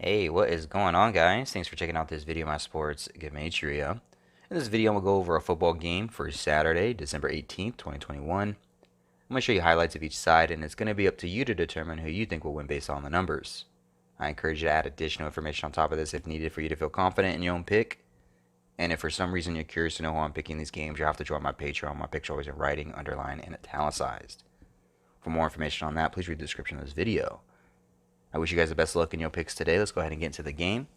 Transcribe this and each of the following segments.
Hey, what is going on, guys? Thanks for checking out this video of my sports Gematria. In this video, I'm going to go over a football game for Saturday, December 18th, 2021. I'm going to show you highlights of each side, and it's going to be up to you to determine who you think will win based on the numbers. I encourage you to add additional information on top of this if needed for you to feel confident in your own pick. And if for some reason you're curious to know how I'm picking these games, you have to join my Patreon. My picks are always in writing, underlined, and italicized. For more information on that, please read the description of this video. I wish you guys the best of luck in your picks today. Let's go ahead and get into the game.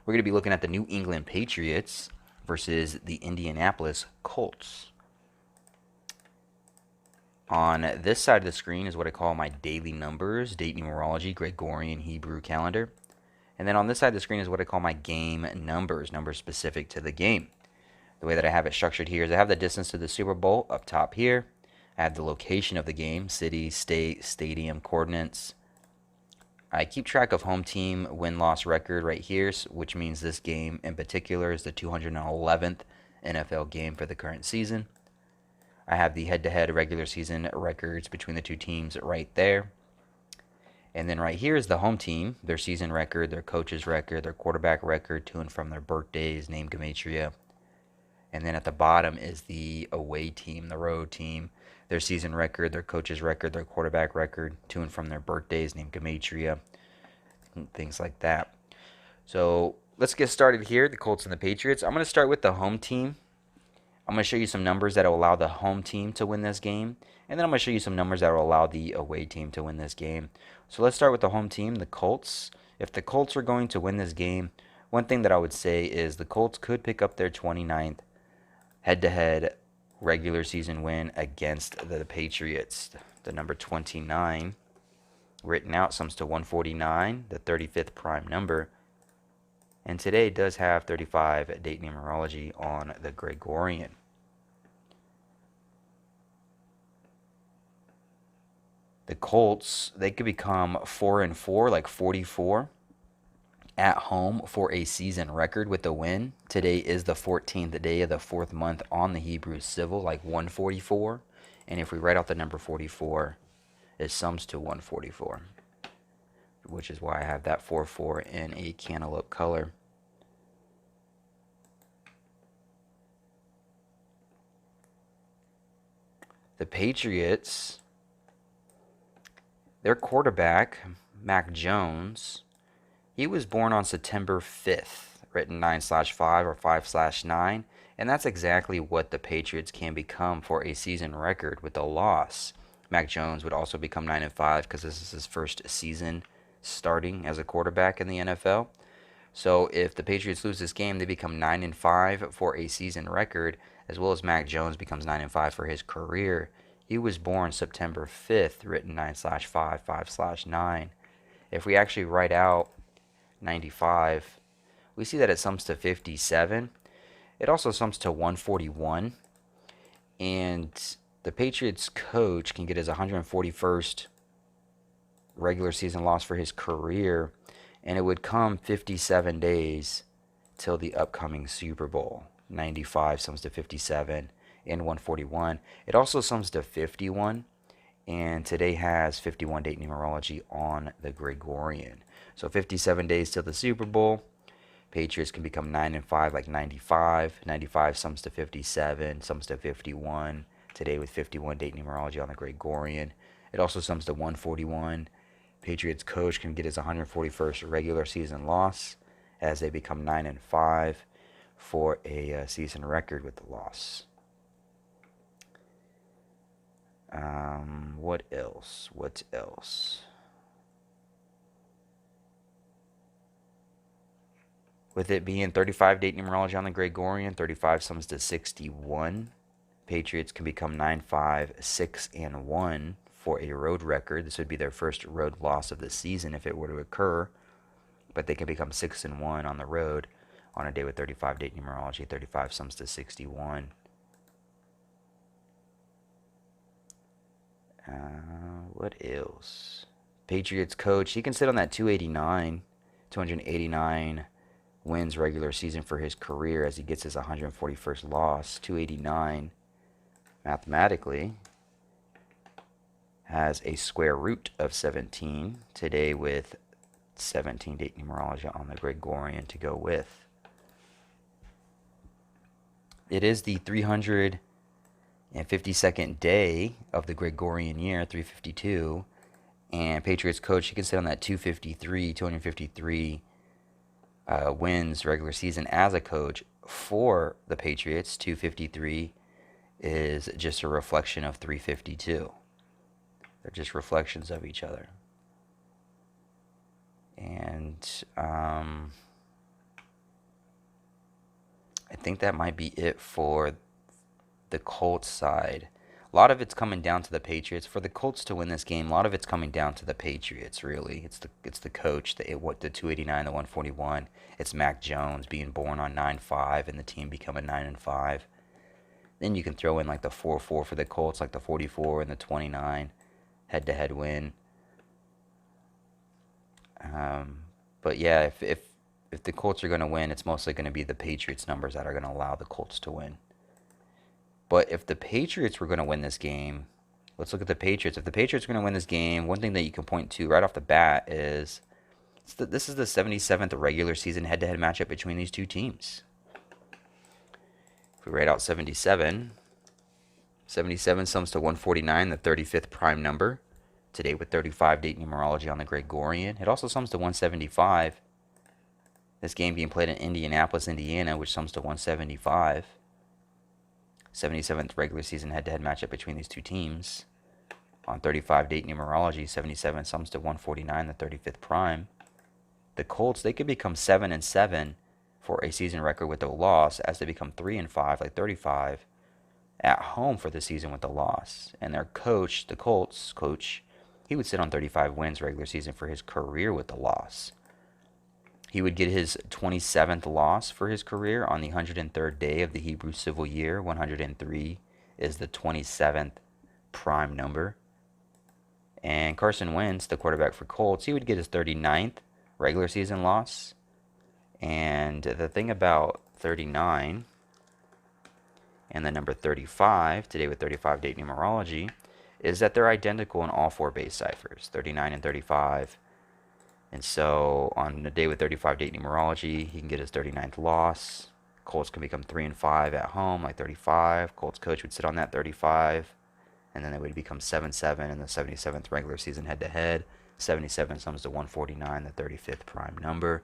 We're going to be looking at the New England Patriots versus the Indianapolis Colts. On this side of the screen is what I call my daily numbers, date numerology, Gregorian Hebrew calendar. And then on this side of the screen is what I call my game numbers, numbers specific to the game. The way that I have it structured here is I have the distance to the Super Bowl up top here. I have the location of the game, city, state, stadium, coordinates. I keep track of home team win-loss record right here, which means this game in particular is the 211th NFL game for the current season. I have the head-to-head regular season records between the two teams right there. And then right here is the home team, their season record, their coach's record, their quarterback record, to and from their birthdays, name Gematria. And then at the bottom is the away team, the road team, their season record, their coach's record, their quarterback record, to and from their birthdays, named Gematria, things like that. So let's get started here, the Colts and the Patriots. I'm going to start with the home team. I'm going to show you some numbers that will allow the home team to win this game. And then I'm going to show you some numbers that will allow the away team to win this game. So let's start with the home team, the Colts. If the Colts are going to win this game, one thing that I would say is the Colts could pick up their 29th head-to-head regular season win against the Patriots. The number 29 written out sums to 149, the 35th prime number. And today does have 35 date numerology on the Gregorian. The Colts, they could become 4-4, like 44 at home for a season record with a win. Today is the 14th day of the 4th month on the Hebrew civil, like 144. And if we write out the number 44, it sums to 144, which is why I have that 4-4 in a cantaloupe color. The Patriots, their quarterback, Mac Jones, he was born on September 5th, written 9/5 or 5/9, and that's exactly what the Patriots can become for a season record with a loss. Mac Jones would also become 9-5 because this is his first season starting as a quarterback in the NFL. So if the Patriots lose this game, they become 9-5 for a season record, as well as Mac Jones becomes 9-5 for his career. He was born September 5th, written 9/5, 5/9. If we actually write out 95, we see that it sums to 57. It also sums to 141. And the Patriots coach can get his 141st regular season loss for his career, and it would come 57 days till the upcoming Super Bowl. 95 sums to 57 and 141. It also sums to 51, and today has 51 date numerology on the Gregorian. So 57 days till the Super Bowl. Patriots can become 9-5 like 95. 95 sums to 57, sums to 51. Today with 51 date numerology on the Gregorian. It also sums to 141. Patriots coach can get his 141st regular season loss as they become 9-5 for a season record with the loss. What else? What else? With it being 35 date numerology on the Gregorian, 35 sums to 61. Patriots can become 9-5, 6-1 for a road record. This would be their first road loss of the season if it were to occur. But they can become 6-1 on the road on a day with 35 date numerology. 35 sums to 61. What else? Patriots coach, he can sit on that 289 wins regular season for his career as he gets his 141st loss. 289 mathematically has a square root of 17 today with 17 date numerology on the Gregorian to go with. It is the 352nd day of the Gregorian year, 352. And Patriots coach, he can sit on that 253 wins regular season as a coach for the Patriots. 253 is just a reflection of 352. They're just reflections of each other. And I think that might be it for the Colts side. A lot of it's coming down to the Patriots. For the Colts to win this game, a lot of it's coming down to the Patriots, really. It's the coach, the 289, the 141. It's Mac Jones being born on 9-5 and the team becoming 9-5. Then you can throw in like the 4-4 for the Colts, like the 44 and the 29 head-to-head win. But yeah, if the Colts are going to win, it's mostly going to be the Patriots numbers that are going to allow the Colts to win. But if the Patriots were going to win this game, let's look at the Patriots. If the Patriots are going to win this game, one thing that you can point to right off the bat is this is the 77th regular season head-to-head matchup between these two teams. If we write out 77 sums to 149, the 35th prime number. Today with 35 date numerology on the Gregorian. It also sums to 175. This game being played in Indianapolis, Indiana, which sums to 175. 77th regular season head-to-head matchup between these two teams. On 35 date numerology, 77 sums to 149, the 35th prime. The Colts, they could become 7-7 for a season record with a loss, as they become 3-5, like 35, at home for the season with a loss. And their coach, the Colts coach, he would sit on 35 wins regular season for his career with the loss. He would get his 27th loss for his career on the 103rd day of the Hebrew civil year. 103 is the 27th prime number. And Carson Wentz, the quarterback for Colts, he would get his 39th regular season loss. And the thing about 39 and the number 35, today with 35 date numerology, is that they're identical in all four base ciphers, 39 and 35. And so on the day with 35 date numerology, he can get his 39th loss. Colts can become 3-5 at home, like 35. Colts coach would sit on that 35. And then they would become 7-7 in the 77th regular season head-to-head. 77 sums to 149, the 35th prime number.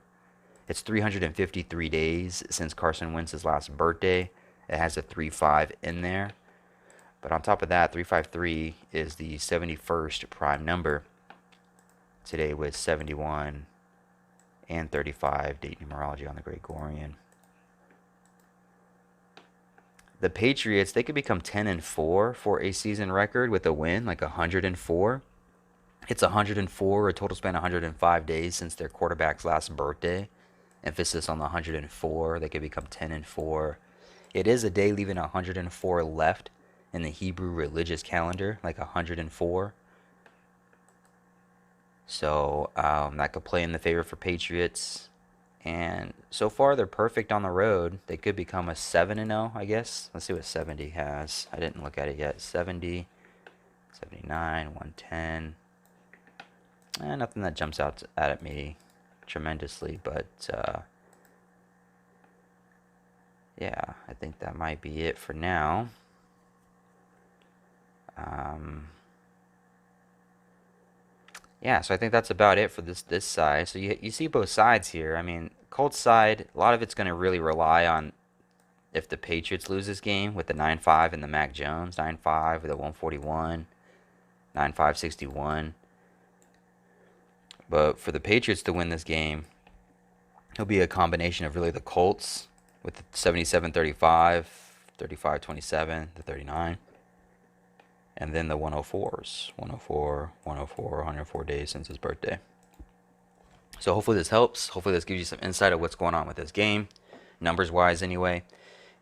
It's 353 days since Carson Wentz's last birthday. It has a 3-5 in there. But on top of that, 353 is the 71st prime number. Today with 71 and 35 date numerology on the Gregorian. The Patriots, they could become 10-4 for a season record with a win, like 104. It's 104, a total span of 105 days since their quarterback's last birthday. Emphasis on the 104. They could become 10-4. It is a day leaving 104 left in the Hebrew religious calendar, like 104. So that could play in the favor for Patriots. And so far, they're perfect on the road. They could become a 7-0, I guess. Let's see what 70 has. I didn't look at it yet. 70, 79, 110. Nothing that jumps out at me tremendously, but yeah, I think that might be it for now. Yeah, so I think that's about it for this side. So you see both sides here. I mean, Colts side, a lot of it's going to really rely on if the Patriots lose this game with the 9-5 and the Mac Jones, 9-5 with a 141, 9-5, 61. But for the Patriots to win this game, it'll be a combination of really the Colts with the 77-35, 35-27, the 39. And then the 104s, 104, 104 days since his birthday. So hopefully this helps. Hopefully this gives you some insight of what's going on with this game, numbers-wise anyway.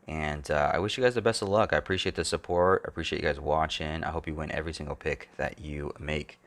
And I wish you guys the best of luck. I appreciate the support. I appreciate you guys watching. I hope you win every single pick that you make.